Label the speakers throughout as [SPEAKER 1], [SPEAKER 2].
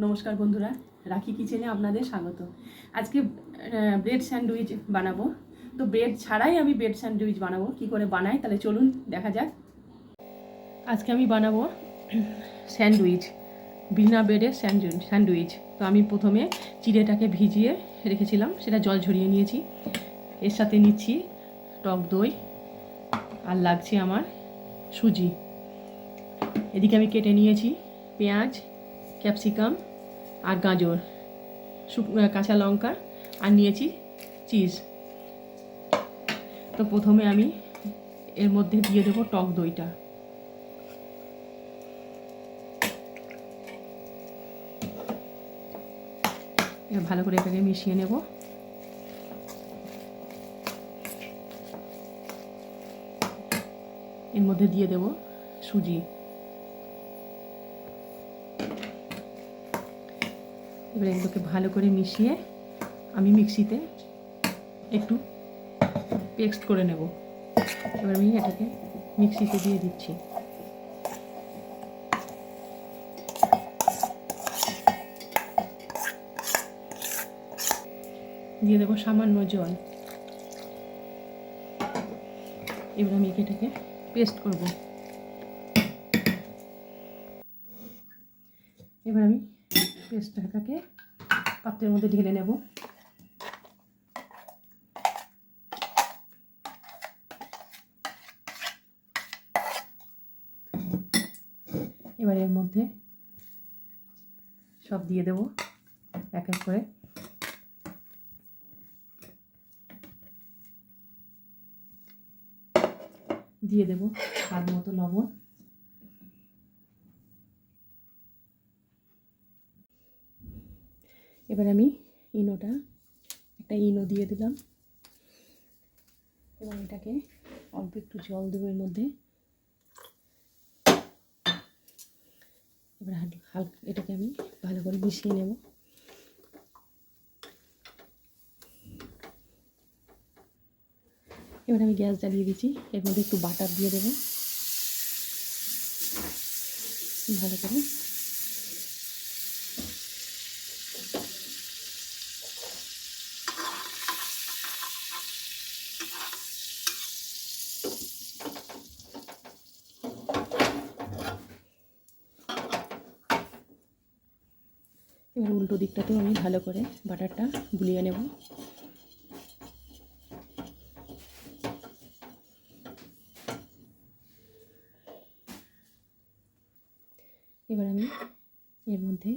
[SPEAKER 1] নমস্কার বন্ধুরা, রাখি কিচেনে আপনাদের স্বাগত। আজকে ব্রেড স্যান্ডউইচ বানাবো। তো ব্রেড ছাড়াই আমি ব্রেড স্যান্ডউইচ বানাবো। কি করে বানাই তাহলে চলুন দেখা যাক। আজকে আমি বানাবো স্যান্ডউইচ, বিনা ব্রেডের স্যান্ডউইচ। তো আমি প্রথমে চিড়েটাকে ভিজিয়ে রেখেছিলাম, সেটা জল ঝরিয়ে নিয়েছি। এর সাথে নিচ্ছি টক দই, আর লাগছে আমার সুজি। এদিকে আমি কেটে নিয়েছি পেঁয়াজ, ক্যাপসিকাম আর গাজর, কাঁচা লঙ্কা, আর নিয়েছি চিজ। তো প্রথমে আমি এর মধ্যে দিয়ে দেবো টক দইটা। এবার ভালো করে এটাকে মিশিয়ে নেব। এর মধ্যে দিয়ে দেব সুজি। এবার এগুলোকে ভালো করে মিশিয়ে আমি মিক্সিতে একটু পেস্ট করে নেব। এবার আমি এটাকে মিক্সিতে দিয়ে দিচ্ছি। দিয়ে দেবো সামান্য জল। এবার আমি এটাকে পেস্ট করব। এবার আমি পেস্টটাকে পাত্রের মধ্যে ঢেলে নেব। এবার এর মধ্যে সব দিয়ে দেব এক এক করে। দিয়ে দেব স্বাদ মতো লবণ। এবার আমি একটা ইনো দিয়ে দিলাম। এবার এটাকে অল্প একটু জল দেবো এর মধ্যে। এবার হালকা এটাকে আমি ভালো করে মিশিয়ে নেব। এবার আমি গ্যাস জ্বালিয়ে দিচ্ছি। এর মধ্যে একটু বাটার দিয়ে দেবো ভালো করে। এবার উল্টো দিকটাতেও আমি ভালো করে বাটারটা গুলিয়ে নেব। এবার আমি এর মধ্যে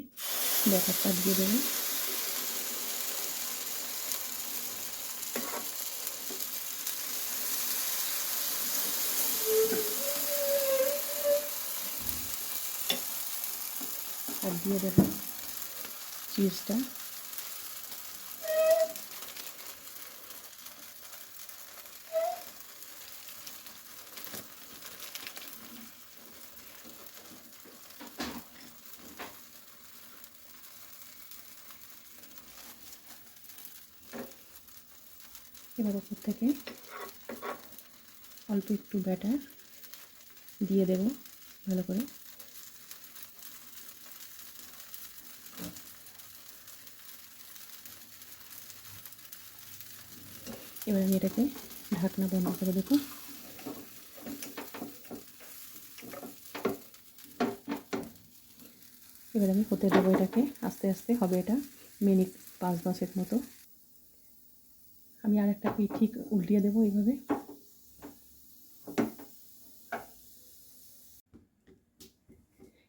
[SPEAKER 1] ব্যাটারটা দিয়ে দেবো। আর দিয়ে দেবো চিজটা। এবার ওপর থেকে অল্প একটু ব্যাটার দিয়ে দেব ভালো করে। এবার আমি এটাকে ঢাকনা বন্ধ করে দেবো। এবার আমি হতে দেবো এটাকে। আস্তে আস্তে হবে এটা, মিনিট 5-10 মতো। আমি আর একটা পিঠ ঠিক উল্টিয়ে দেবো এইভাবে।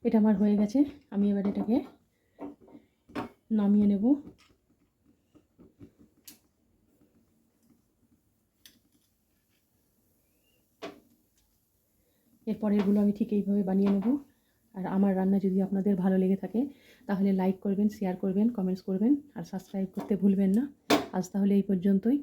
[SPEAKER 1] এটা আমার হয়ে গেছে। আমি এবার এটাকে নামিয়ে নেব। এরপর এগুলো আমি ঠিক এইভাবে বানিয়ে নেব। আর আমার রান্না যদি আপনাদের ভালো লেগে থাকে তাহলে লাইক করবেন, শেয়ার করবেন, কমেন্টস করবেন, আর সাবস্ক্রাইব করতে ভুলবেন না। আজ তাহলে এই পর্যন্তই।